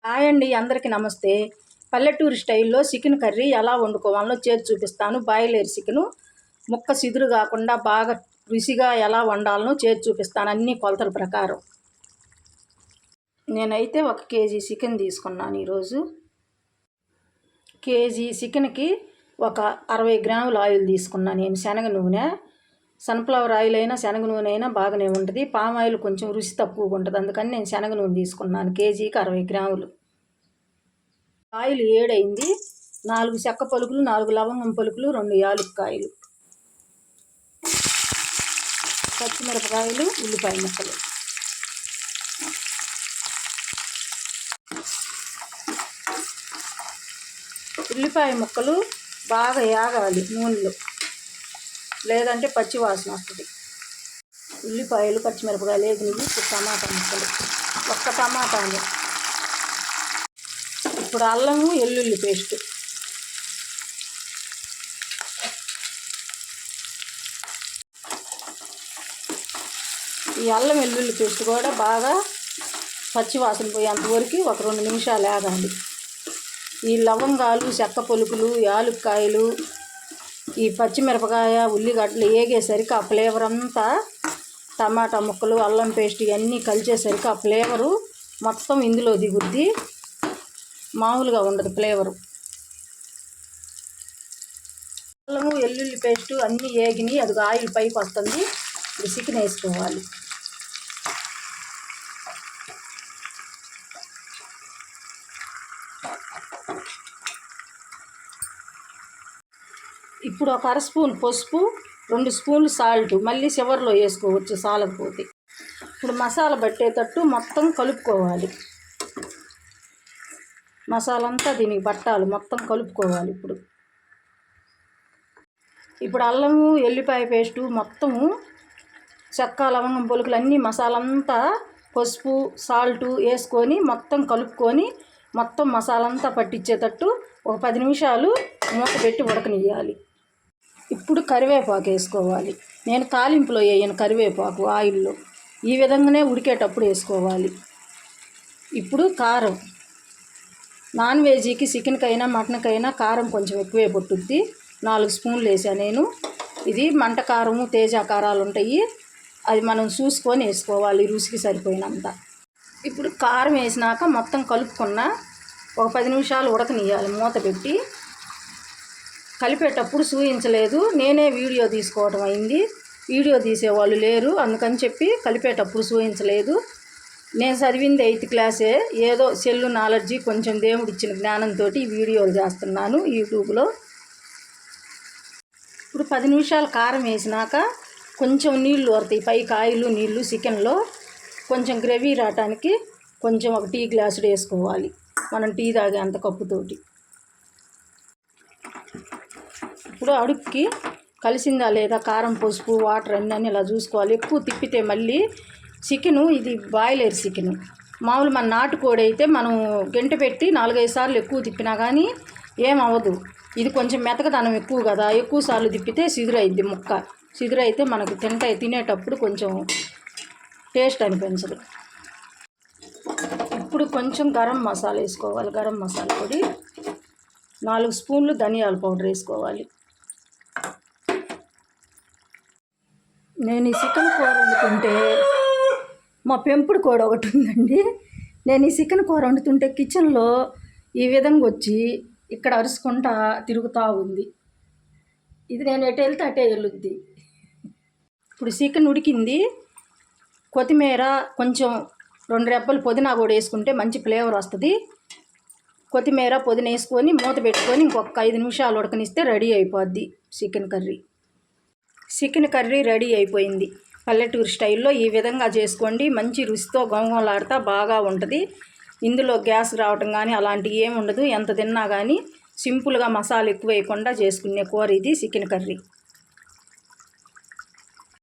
Hi అండి, అందరికీ నమస్తే. పల్లెటూరు స్టైల్లో చికెన్ కర్రీ ఎలా వండుకోవాలో చేసి చూపిస్తాను. బాయిలర్ చికెను ముక్క సిదురు కాకుండా బాగా రుచిగా ఎలా వండాలనో చేసి చూపిస్తాను అన్ని కొలతల ప్రకారం. నేనైతే 1 కేజీ చికెన్ తీసుకున్నాను ఈరోజు. కేజీ చికెన్కి ఒక 60 గ్రాముల ఆయిల్ తీసుకున్నాను. నేను శనగ నూనె, సన్ఫ్లవర్ ఆయిల్ అయినా శనగ నూనె అయినా బాగానే ఉంటుంది. పామ్ ఆయిల్ కొంచెం రుచి తక్కువగా ఉంటుంది, అందుకని నేను శనగ నూనె తీసుకున్నాను. కేజీకి 60 గ్రాములు. ఆయిల్ ఏడైంది. 4 చెక్క పలుకులు, 4 లవంగం పలుకులు, 2 యాలుక్కాయలు, పచ్చిమిరపకాయలు, ఉల్లిపాయ ముక్కలు. ఉల్లిపాయ ముక్కలు బాగా ఏగాలి నూనెలో, లేదంటే పచ్చి వాసన వస్తుంది. ఉల్లిపాయలు పచ్చిమిరపకాయలు వేగినవి. ఇప్పుడు టమాటా ముక్కలు, ఒక్క టమాటాలు. ఇప్పుడు అల్లము వెల్లుల్లి పేస్ట్, ఈ అల్లం వెల్లుల్లి పేస్ట్ కూడా బాగా పచ్చి వాసన పోయేంతవరకు ఒక 2 నిమిషాలు వేగాలి. ఈ లవంగాలు, చెక్క పొలుకులు, యాలుక్కాయలు, ఈ పచ్చిమిరపకాయ, ఉల్లిగడ్డలు వేగేసరికి ఆ ఫ్లేవర్ అంతా టమాటా ముక్కలు, అల్లం పేస్ట్ ఇవన్నీ కలిసేసరికి ఆ ఫ్లేవరు మొత్తం ఇందులో దిగుద్ది. మామూలుగా ఉండదు ఫ్లేవరు. అల్లము వెల్లుల్లి పేస్టు అన్నీ వేగినాయి. అది ఆయిల్ పైకి వస్తుంది. ఇప్పుడు చికెన్ వేసుకోవాలి. ఇప్పుడు ఒక 1/2 స్పూన్ పసుపు, 2 స్పూన్లు సాల్ట్, మళ్ళీ చివరిలో వేసుకోవచ్చు సాలకపోతే. ఇప్పుడు మసాలా పట్టేటట్టు మొత్తం కలుపుకోవాలి. మసాలా అంతా దీనికి పట్టాలి, మొత్తం కలుపుకోవాలి. ఇప్పుడు అల్లము ఎల్లిపాయ పేస్టు మొత్తము, చెక్క లవంగం పొలుకులు అన్నీ మసాలా అంతా పసుపు సాల్టు వేసుకొని మొత్తం కలుపుకొని మొత్తం మసాలా అంతా పట్టించేటట్టు ఒక 10 నిమిషాలు మూత పెట్టి ఉడకనియ్యాలి. ఇప్పుడు కరివేపాకు వేసుకోవాలి. నేను తాలింపులో వేయను కరివేపాకు, ఆయిల్లో ఈ విధంగానే ఉడికేటప్పుడు వేసుకోవాలి. ఇప్పుడు కారం, నాన్ వెజ్కి చికెన్కైనా మటన్కైనా కారం కొంచెం ఎక్కువే పట్టుద్ది. 4 స్పూన్లు వేసాను నేను. ఇది మంట కారము, తేజ కారాలు ఉంటాయి, అది మనం చూసుకొని వేసుకోవాలి రుచికి సరిపోయినంత. ఇప్పుడు కారం వేసినాక మొత్తం కలుపుకున్న ఒక 10 నిమిషాలు ఉడకనియ్యాలి మూత పెట్టి. కలిపేటప్పుడు చూయించలేదు, నేనే వీడియో తీసుకోవటం అయింది. వీడియో తీసేవాళ్ళు లేరు, అందుకని చెప్పి కలిపేటప్పుడు చూయించలేదు. నేను చదివింది 8th క్లాసే, ఏదో సెల్లు నాలెడ్జి కొంచెం దేవుడిచ్చిన జ్ఞానంతో వీడియోలు చేస్తున్నాను యూట్యూబ్లో. ఇప్పుడు 10 నిమిషాలు కారం వేసినాక కొంచెం నీళ్లు వస్తాయి, పైకి ఆయిల్ నీళ్లు. చికెన్లో కొంచెం గ్రేవీ రావటానికి కొంచెం ఒక టీ గ్లాసుడు వేసుకోవాలి, మనం టీ తాగే అంత కప్పుతోటి. ఇప్పుడు అడుక్కి కలిసిందా లేదా కారం, పసుపు, వాటర్ అన్నీ ఇలా చూసుకోవాలి. ఎక్కువ తిప్పితే మళ్ళీ చికెను, ఇది బాయిలర్ చికెను. మామూలు మన నాటుకోడి అయితే మనం గంట పెట్టి 4-5 సార్లు ఎక్కువ తిప్పినా కానీ ఏమవ్వదు. ఇది కొంచెం మెతకదనం ఎక్కువ కదా, ఎక్కువ సార్లు తిప్పితే సిదురైద్ది ముక్క. సిదురైతే మనకు తినేటప్పుడు కొంచెం టేస్ట్ అనిపించదు. ఇప్పుడు కొంచెం గరం మసాలా వేసుకోవాలి. గరం మసాలా పొడి 4 స్పూన్లు ధనియాల పౌడర్ వేసుకోవాలి. నేను ఈ చికెన్ కూర వండుతుంటే, మా పెంపుడు కోడి ఒకటి ఉందండి, నేను ఈ చికెన్ కూర వండుతుంటే కిచెన్లో ఈ విధంగా వచ్చి ఇక్కడ అరుచుకుంటా తిరుగుతూ ఉంది. ఇది నేను ఎటు వెళ్తే అటే వెళ్ళుద్ది. ఇప్పుడు చికెన్ ఉడికింది. కొత్తిమీర, కొంచెం 2 రెబ్బలు పుదీనా కూడా వేసుకుంటే మంచి ఫ్లేవర్ వస్తుంది. కొత్తిమీర పుదీనా వేసుకొని మూత పెట్టుకొని ఇంకొక 5 నిమిషాలు ఉడకనిస్తే రెడీ అయిపోద్ది chicken curry. Chicken curry ready అయిపోయింది. పల్లెటూరు స్టైల్లో ఈ విధంగా చేసుకోండి, మంచి రుచితో గమగమలాడుతూ బాగా ఉంటుంది. ఇందులో గ్యాస్ రావటం కానీ అలాంటివి ఏమి ఉండదు. ఎంత తిన్నా కానీ సింపుల్గా మసాలా ఎక్కువ వేయకుండా చేసుకునే కూర ఇది చికెన్ కర్రీ.